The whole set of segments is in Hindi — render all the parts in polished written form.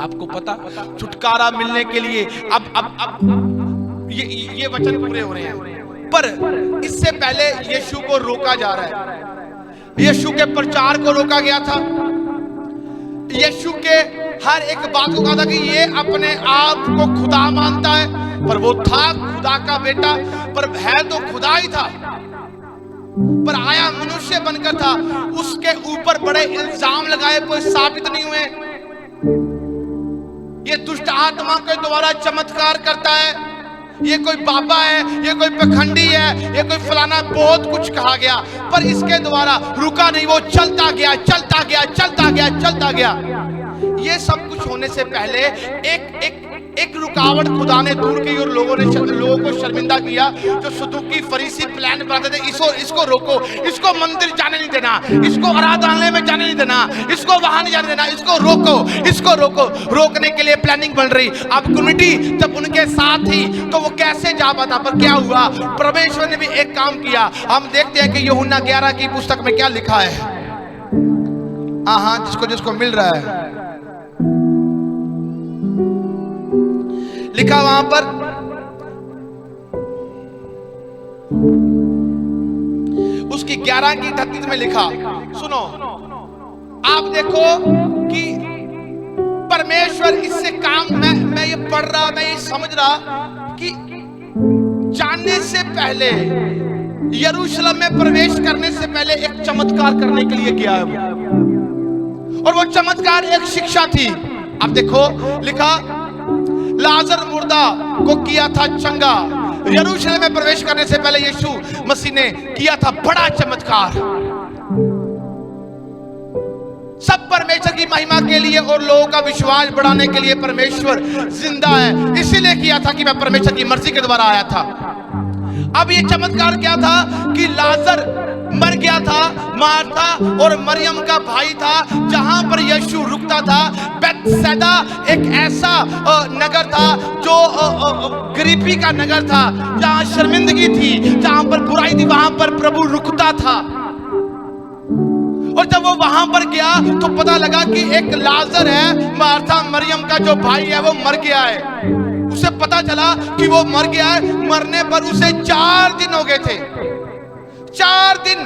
आपको पता, छुटकारा मिलने के लिए अब ये वचन पूरे हो रहे हैं। पर इससे पहले यीशु को रोका जा रहा है, यीशु के प्रचार को रोका गया था, यीशु के हर एक बात को कहा था कि ये अपने आप को खुदा मानता है, पर वो था खुदा का बेटा, पर है तो खुदा ही था, पर आया मनुष्य बनकर था। उसके ऊपर बड़े इल्जाम लगाए, कोई साबित नहीं हुए। ये दुष्ट आत्मा के द्वारा चमत्कार करता है, ये कोई बाबा है, ये कोई पखंडी है, ये कोई फलाना, बहुत कुछ कहा गया, पर इसके द्वारा रुका नहीं, वो चलता गया चलता गया चलता गया चलता गया। ये सब कुछ होने से पहले एक रुकावट खुदा ने दूर की और लोगों को शर्मिंदा किया। जो सदूकी फरीसी प्लान बनाते थे, इसको रोको, इसको मंदिर जाने नहीं देना, इसको आराधनालय में जाने नहीं देना, इसको वहां नहीं जाने देना, इसको रोको, इसको रोको। रोकने के लिए प्लानिंग बन रही। अब कम्युनिटी जब उनके साथ थी तो वो कैसे जा पाता, पर क्या हुआ, परमेश्वर ने भी एक काम किया। हम देखते हैं कि यूहन्ना 11 की पुस्तक में क्या लिखा है। हाँ, जिसको मिल रहा है, लिखा वहां पर, उसकी 11 की 38 में लिखा, सुनो, आप देखो कि परमेश्वर इससे काम, मैं ये पढ़ रहा, मैं ये समझ रहा कि जानने से पहले, यरूशलेम में प्रवेश करने से पहले एक चमत्कार करने के लिए गया है वो, और वो चमत्कार एक शिक्षा थी। अब देखो लिखा, लाजर मुर्दा को किया था चंगा। यरूशलेम में प्रवेश करने से पहले यीशु मसीह ने किया था बड़ा चमत्कार, सब परमेश्वर की महिमा के लिए और लोगों का विश्वास बढ़ाने के लिए। परमेश्वर जिंदा है, इसीलिए किया था कि मैं परमेश्वर की मर्जी के द्वारा आया था। अब ये चमत्कार क्या था कि लाजर मर गया था, मार्था और मरियम का भाई था, जहां पर यीशु रुकता था। बेथसैदा एक ऐसा नगर था जो गरीबी का नगर था, जहां शर्मिंदगी थी, जहां पर बुराई थी, वहां पर प्रभु रुकता था। और जब वो वहां पर गया तो पता लगा कि एक लाजर है, मार्था मरियम का जो भाई है, वो मर गया है। उसे पता चला कि वो मर गया है। मरने पर उसे 4 दिन हो गए थे, 4 दिन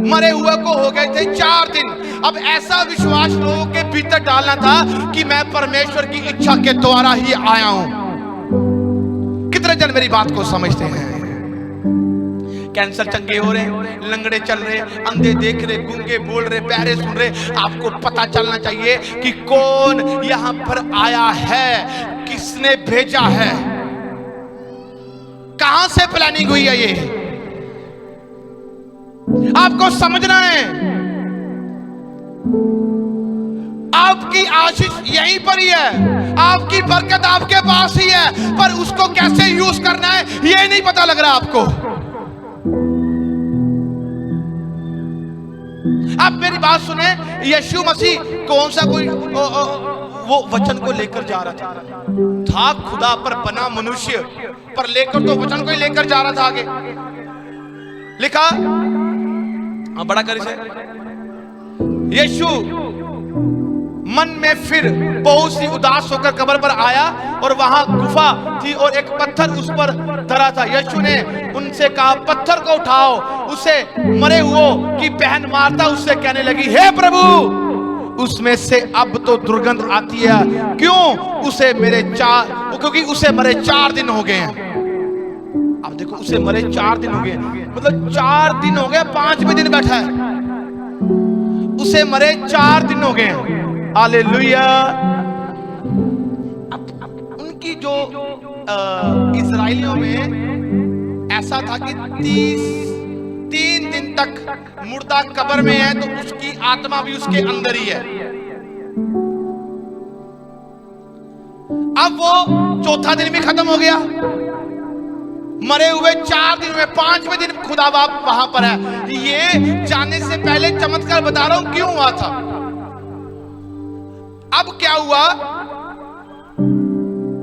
मरे हुए को हो गए थे, 4 दिन। अब ऐसा विश्वास लोगों के भीतर डालना था कि मैं परमेश्वर की इच्छा के द्वारा ही आया हूं। कितने जन मेरी बात को समझते हैं? कैंसर चंगे हो रहे, लंगड़े चल रहे, अंधे देख रहे, गूंगे बोल रहे, बहरे सुन रहे। आपको पता चलना चाहिए कि कौन यहां पर आया है, किसने भेजा है, कहां से प्लानिंग हुई है, ये आपको समझना है। आपकी आशीष यहीं पर ही है, आपकी बरकत आपके पास ही है, पर उसको कैसे यूज करना है ये नहीं पता लग रहा आपको। आप मेरी बात सुने, यीशु मसीह कौन सा कोई वो वचन को लेकर जा रहा था खुदा पर बना मनुष्य, पर लेकर तो वचन को ही लेकर जा रहा था। आगे लिखा, बड़ा कर इसे, यीशु मन में फिर बहुत सी उदास होकर कब्र पर आया, और वहां गुफा थी और एक पत्थर उस पर धरा था। यीशु ने उनसे कहा, पत्थर को उठाओ। उसे मरे हुए की बहन मार्था उससे कहने लगी, हे प्रभु, उसमें से अब तो दुर्गंध आती है। क्यों? क्योंकि उसे मरे 4 दिन हो गए हैं। अब देखो, उसे मरे 4 दिन हो गए, मतलब 4 दिन हो गए, 5वें दिन बैठा है, उसे मरे 4 दिन हो गए। हालेलुया। उनकी जो इजराइलियों में ऐसा था कि 3 दिन तक मुर्दा कब्र में है तो उसकी आत्मा भी उसके अंदर ही है। अब वो 4था दिन भी खत्म हो गया, मरे हुए 4 दिन में 5वें दिन खुदा बाप वहां पर है। ये जाने से पहले चमत्कार बता रहा हूं क्यों हुआ था। अब क्या हुआ,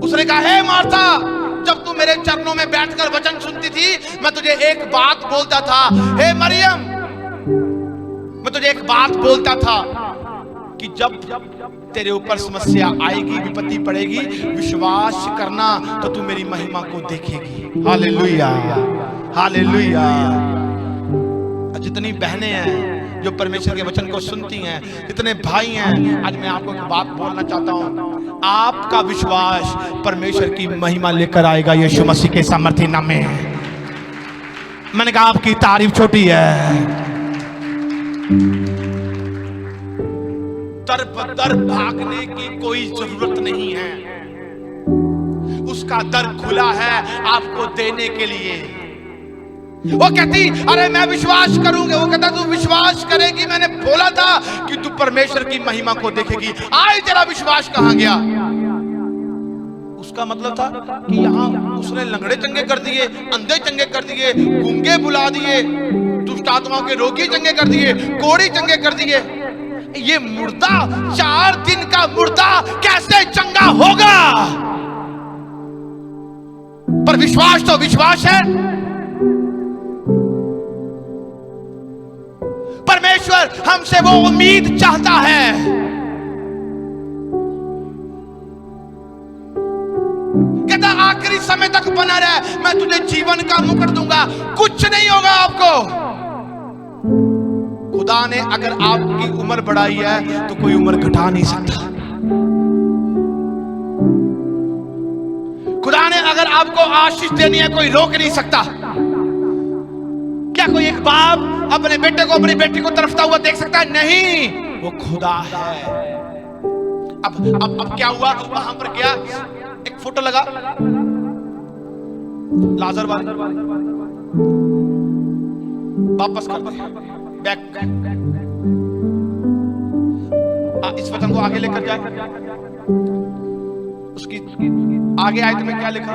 उसने कहा, हे मार्था, जब तू मेरे चरणों में बैठकर वचन सुनती थी, मैं तुझे एक बात बोलता था। हे मरियम, मैं तुझे एक बात बोलता था कि जब तेरे ऊपर समस्या आएगी, विपत्ति पड़ेगी, विश्वास करना तो तू मेरी महिमा को देखेगी। Hallelujah, hallelujah. जितनी बहनें हैं जो परमेश्वर के वचन को सुनती हैं, जितने भाई हैं, आज मैं आपको एक बात बोलना चाहता हूं, आपका विश्वास परमेश्वर की महिमा लेकर आएगा यीशु मसीह के सामर्थ्य नाम में। मैंने कहा आपकी तारीफ छोटी है। दर बदर भागने की कोई जरूरत नहीं है, उसका दर खुला है आपको देने के लिए। वो कहती अरे मैं विश्वास करूंगा, वो कहता तू विश्वास करेगी, मैंने बोला था कि तू परमेश्वर की महिमा को देखेगी। आज तेरा विश्वास कहां गया? उसका मतलब था कि यहां उसने लंगड़े चंगे कर दिए, अंधे चंगे कर दिए, गूंगे बुला दिए, दुष्ट आत्माओं के रोगी चंगे कर दिए, कोढ़ी चंगे कर दिए। ये मुर्दा 4 दिन का मुर्दा कैसे चंगा होगा? पर विश्वास तो विश्वास है। परमेश्वर हमसे वो उम्मीद चाहता है। कहता आखिरी समय तक बना रहे, मैं तुझे जीवन का मुकुट दूंगा, कुछ नहीं होगा आपको। खुदा ने अगर आपकी उम्र बढ़ाई है तो कोई उम्र घटा नहीं सकता। खुदा ने अगर आपको आशीष देनी है कोई रोक नहीं सकता। क्या कोई एक बाप अपने बेटे को अपनी बेटी को तरफता हुआ देख सकता है? नहीं, वो खुदा है। अब क्या हुआ? वहां पर गया, एक फोटो लगा लाजर वाले, वापस कर दे, बैक। इस वचन को आगे लेकर जाए, उसकी आगे आयत में क्या लिखा?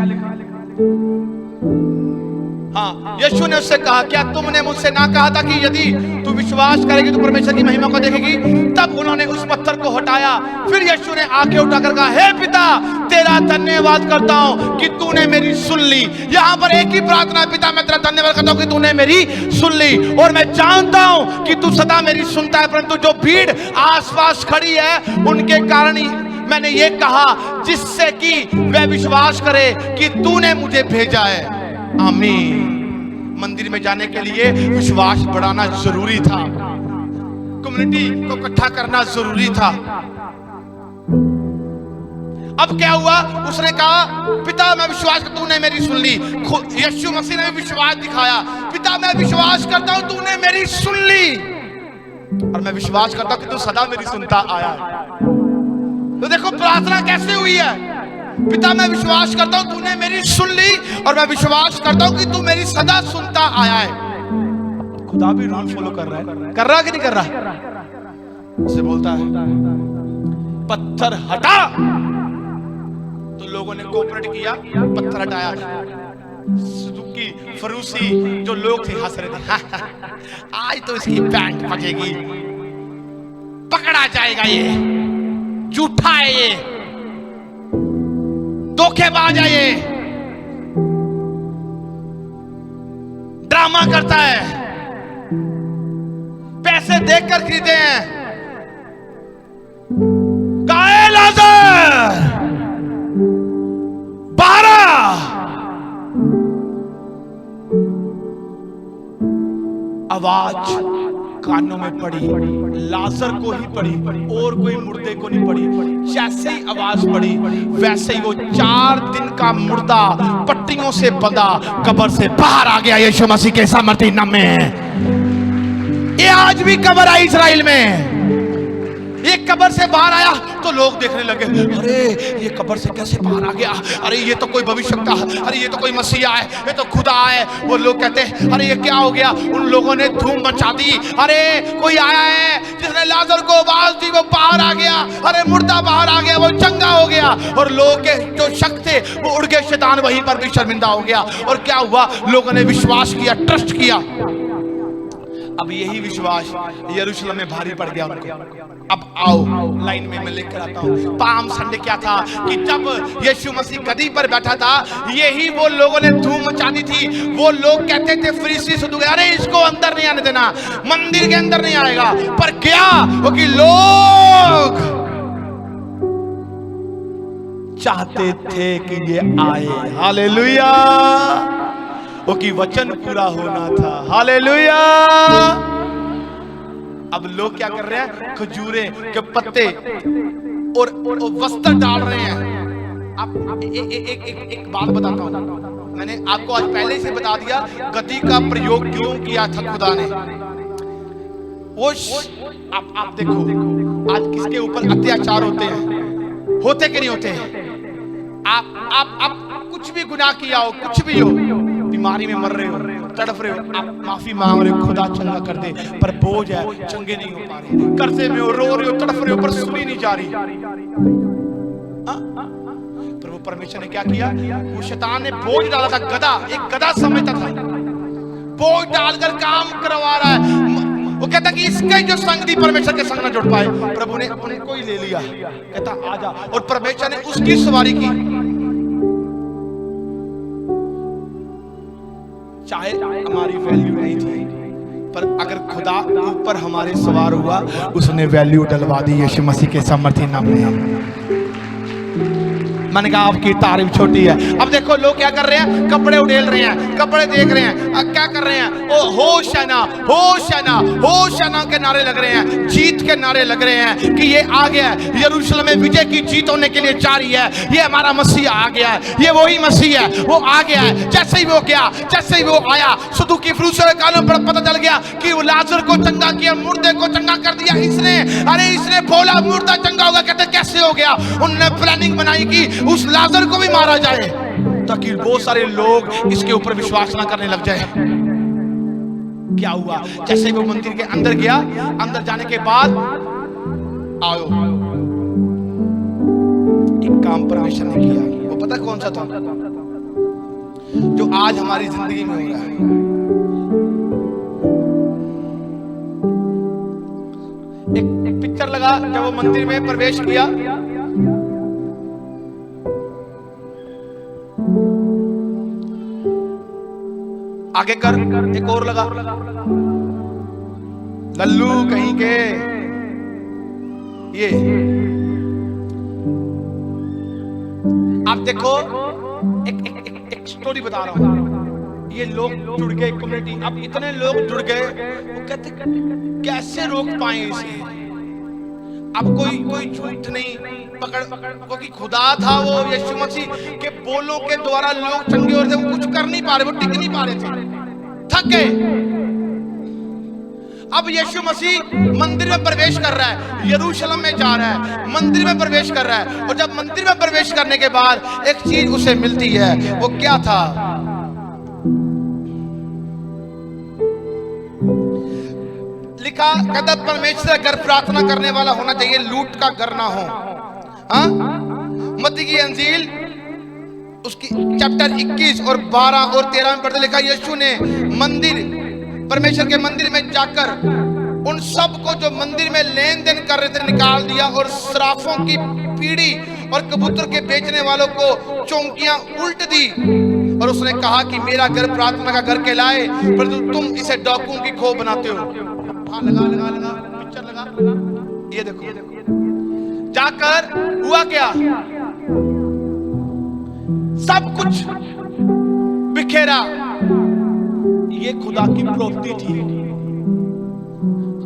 हाँ, यीशु ने उससे कहा क्या तुमने मुझसे ना कहा था कि यदि तू विश्वास करेगी तो परमेश्वर की महिमा को देखेगी? तब उन्होंने उस पत्थर को हटाया। फिर यीशु ने आंखें उठाकर कहा हे पिता, तेरा धन्यवाद करता हूं कि तूने मेरी सुन ली। यहां पर एक ही प्रार्थना है, पिता मैं तेरा धन्यवाद करता हूं कि तूने मेरी सुन ली, और मैं जानता हूं कि तू सदा मेरी सुनता है, परंतु जो भीड़ आसपास खड़ी है उनके कारण ही मैंने ये कहा, जिससे कि वह विश्वास करे कि तूने मुझे भेजा है। आमीन। मंदिर में जाने के लिए विश्वास बढ़ाना जरूरी था, कम्युनिटी को इकट्ठा करना जरूरी था। अब क्या हुआ? उसने कहा पिता मैं विश्वास करता हूं तूने मेरी सुन ली। यीशु मसीह ने विश्वास दिखाया, पिता मैं विश्वास करता हूं तूने मेरी सुन ली, और मैं विश्वास करता हूं कि तू सदा मेरी सुनता आया। तो देखो प्रार्थना कैसे हुई है। पिता मैं विश्वास करता हूं तूने मेरी सुन ली, और मैं विश्वास करता हूं कि तू मेरी सदा सुनता आया है। खुदा भी रूल फॉलो कर रहा है, कर रहा कि नहीं कर रहा? उसे बोलता है पत्थर हटा, तो लोगों ने कोऑपरेट किया, पत्थर हटाया। सुजुकी फरूसी जो लोग थे हंस रहे थे, आज तो इसकी पैंट फटेगी, पकड़ा जाएगा, ये झूठा है, ये धोखेबाज है, ये ड्रामा करता है, पैसे देकर खरीदे हैं। काहे लाजर बाहर आवाज कानों में पड़ी, लाजर को ही पड़ी, और कोई मुर्दे को नहीं पड़ी। जैसे ही आवाज पड़ी वैसे ही वो 4 दिन का मुर्दा पट्टियों से बंधा कब्र से बाहर आ गया यीशु मसीह के सामर्थ्य नाम में। ये आज भी कब्र है इस्राएल में। एक कब्र से बाहर आया तो लोग देखने लगे, अरे ये कब्र से कैसे बाहर आ गया? अरे ये तो कोई भविष्यवक्ता, अरे ये तो कोई मसीहा है, ये तो खुदा है। वो लोग कहते हैं अरे ये क्या हो गया? उन लोगों ने धूम मचा दी, अरे कोई आया है जिसने लाजर को आवाज दी, वो बाहर आ गया, अरे मुर्दा बाहर आ गया, वो चंगा हो गया। और लोग के जो शक थे वो उड़ गए, शैतान वहीं पर भी शर्मिंदा हो गया। और क्या हुआ? लोगों ने विश्वास किया, ट्रस्ट किया। अब यही विश्वास यरूशलेम में भारी पड़ गया उनको। अब आओ लाइन में मैं लेकर आता हूँ। पाम संडे क्या था कि जब यीशु मसीह गद्दी पर बैठा था, यही वो लोगों ने धूम मचानी थी। वो लोग कहते थे फरीसी सदूकी, अरे इसको अंदर नहीं आने देना, मंदिर के अंदर नहीं आएगा। पर क्या वो कि लोग चाहते थे कि ये आए। हालेलुया। वो की वचन पूरा होना था। हालेलुया। अब लोग क्या कर रहे हैं? खजूरें के पत्ते और वस्त्र डाल रहे हैं। आप एक बात बताता हूं, मैंने आपको आज पहले से बता दिया गद्दी का प्रयोग क्यों किया था खुदा ने। वो आप देखो आज किसके ऊपर अत्याचार होते कि नहीं होते हैं? आप कुछ भी गुनाह किया हो, कुछ भी हो, बीमारी में मर रहे हो, तड़फ रहे हो, आप माफी मांग रहे हो, खुदा चंगा कर दे, पर बोझ है, चंगे नहीं हो पा रहे, कर्जे में हो, रो रहे हो, तड़फ रहे हो, पर सुनी नहीं जा रही। पर वो परमेश्वर ने क्या किया? वो शैतान ने बोझ डाला था, गधा, एक गधा समझता था, बोझ डालकर काम करवा रहा है। वो कहता कि इसका जो संग थी परमेश्वर के संग ना जुड़ पाए। प्रभु ने उनको ही ले लिया, कहता आजा, और परमेश्वर ने उसकी सवारी की। चाहे हमारी वैल्यू नहीं थी, पर अगर खुदा ऊपर हमारे सवार हुआ, उसने वैल्यू डलवा दी यीशु मसीह के सामर्थ्य नाम में। मैंने कहा आपकी तारीफ छोटी है। अब देखो लोग क्या कर रहे हैं? कपड़े उड़ेल रहे हैं, कपड़े देख रहे हैं, अब क्या कर रहे हैं? ओ होशाना होशाना होशाना के नारे लग रहे हैं, जीत के नारे लग रहे हैं कि ये आ गया है, यरूशलेम में विजय की जीत होने के लिए जा रही है, ये हमारा मसीहा आ गया है, ये वही मसीह है, वो आ गया है। जैसे ही वो गया, जैसे ही वो आया, सदूकी फरीसियों के कानों पर पता चल गया कि वो लाजर को चंगा किया, मुर्दे को चंगा कर दिया इसने। अरे इसने बोला मुर्दा चंगा होगा, कहते कैसे हो गया? उन्होंने प्लानिंग बनाई कि उस लाजर को भी मारा जाए, ताकि बहुत सारे लोग इसके ऊपर विश्वास ना करने लग जाए। क्या हुआ? जैसे वो मंदिर के अंदर गया, अंदर जाने के बाद आओ, एक काम परमेश्वर ने किया, वो पता कौन सा था? जो आज हमारी जिंदगी में हो रहा है। एक पिक्चर लगा जब वो मंदिर में प्रवेश किया, आगे कर, एक और लगा, लल्लू कहीं के। ये आप देखो, एक स्टोरी बता रहा हूं। ये लोग जुड़ गए, कम्युनिटी, अब इतने लोग जुड़ गए, वो कहते कैसे रोक पाए इसे? अब कोई झूठ नहीं पकड़, क्योंकि खुदा था वो यीशु मसीह के बोलों के द्वारा लोग चंगे हो रहे थे, वो कुछ कर नहीं पा रहे, वो टिक नहीं पा रहे थे, थक गए। अब यीशु मसीह मंदिर में प्रवेश कर रहा है, यरूशलेम में जा रहा है, मंदिर में प्रवेश कर रहा है, और जब मंदिर में प्रवेश करने के बाद एक चीज उसे मिलती है, वो क्या था? लिखा, कहता परमेश्वर घर प्रार्थना करने वाला होना चाहिए, लूट का घर ना हो। मत्ती की अंजील उसकी चैप्टर 21 और 12 और 13 में पढ़ते लिखा, यीशु ने मंदिर, परमेश्वर के मंदिर में जाकर उन सब को जो मंदिर में लेन देन कर रहे थे निकाल दिया, और सराफों की पीढ़ी और कबूतर के बेचने वालों को चौकियां उल्ट दी, और उसने कहा कि मेरा घर प्रार्थना का घर कहलाए, परंतु तुम इसे डाकुओं की खो बनाते हो। हाँ, लगा पिक्चर लगा, ये देखो। जाकर हुआ क्या? सब कुछ बिखेरा। ये खुदा की प्रॉपर्टी थी।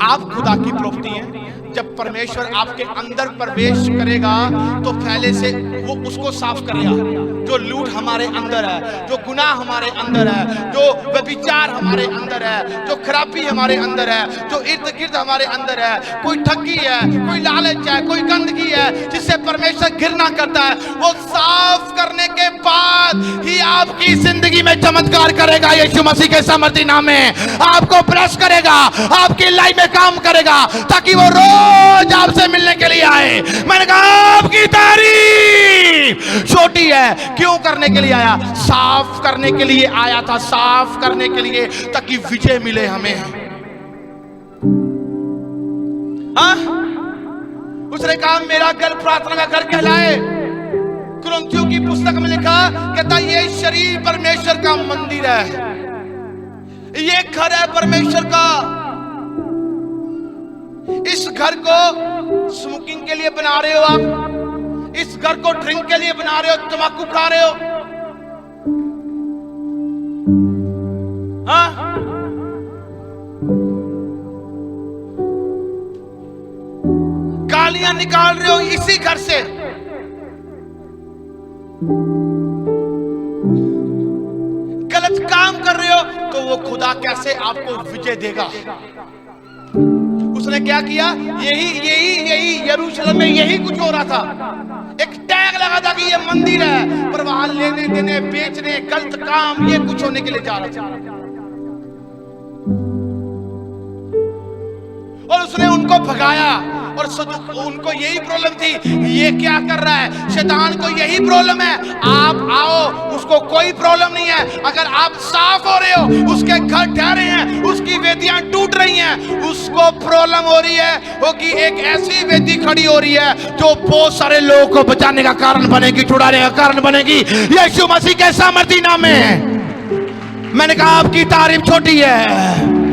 आप खुदा की प्रॉपर्टी हैं। जब परमेश्वर आपके अंदर प्रवेश करेगा तो पहले से वो उसको साफ करेगा। जो लूट हमारे अंदर है, जो गुनाह हमारे अंदर है, जो व्यभिचार हमारे अंदर है, जो खराबी हमारे अंदर है, जो इर्द गिर्द हमारे अंदर है, कोई ठगी है, कोई लालच है, कोई गंदगी है जिससे परमेश्वर घृणा करता है, वो साफ करने के बाद ही आपकी जिंदगी में चमत्कार करेगा। यीशु मसीह के सामर्थ्य नाम में आपको ब्लेस करेगा, आपकी लाइफ में काम करेगा, ताकि वो रोज आपसे मिलने के लिए आए। मैंने कहा आपकी तारीफ छोटी है। क्यों करने के लिए आया? साफ करने के लिए आया था, साफ करने के लिए, ताकि विजय मिले हमें। उसने कहा मेरा घर प्रार्थना का घर कहलाए। कुरिन्थियों की पुस्तक में लिखा, कहता ये शरीर परमेश्वर का मंदिर है, ये घर है परमेश्वर का। इस घर को स्मोकिंग के लिए बना रहे हो आप, इस घर को ड्रिंक के लिए बना रहे हो, तंबाकू खा रहे हो, हाँ? गालियां निकाल रहे हो इसी घर से। गलत काम कर रहे हो तो वो खुदा कैसे आपको विजय देगा? उसने क्या किया? यही यरूशलेम में यही कुछ हो रहा था। एक टैग लगा था कि ये मंदिर है, पर वहां लेने देने, बेचने, गलत काम, ये कुछ होने के लिए जा रहा था। और उसने उनको भगाया। और उनको यही प्रॉब्लम थी, ये क्या कर रहा है? शैतान को यही प्रॉब्लम है। आप आओ, उसको कोई प्रॉब्लम नहीं है। अगर आप साफ हो रहे हो, उसके घर ठहरे हैं, उसकी वेदियां टूट रही हैं, उसको प्रॉब्लम हो रही है कि एक ऐसी वेदी खड़ी हो रही है जो बहुत सारे लोगों को बचाने का कारण बनेगी, छुड़ाने का कारण बनेगी। यीशु मसीह के सामर्थी नाम में मैंने कहा आपकी तारीफ छोटी है।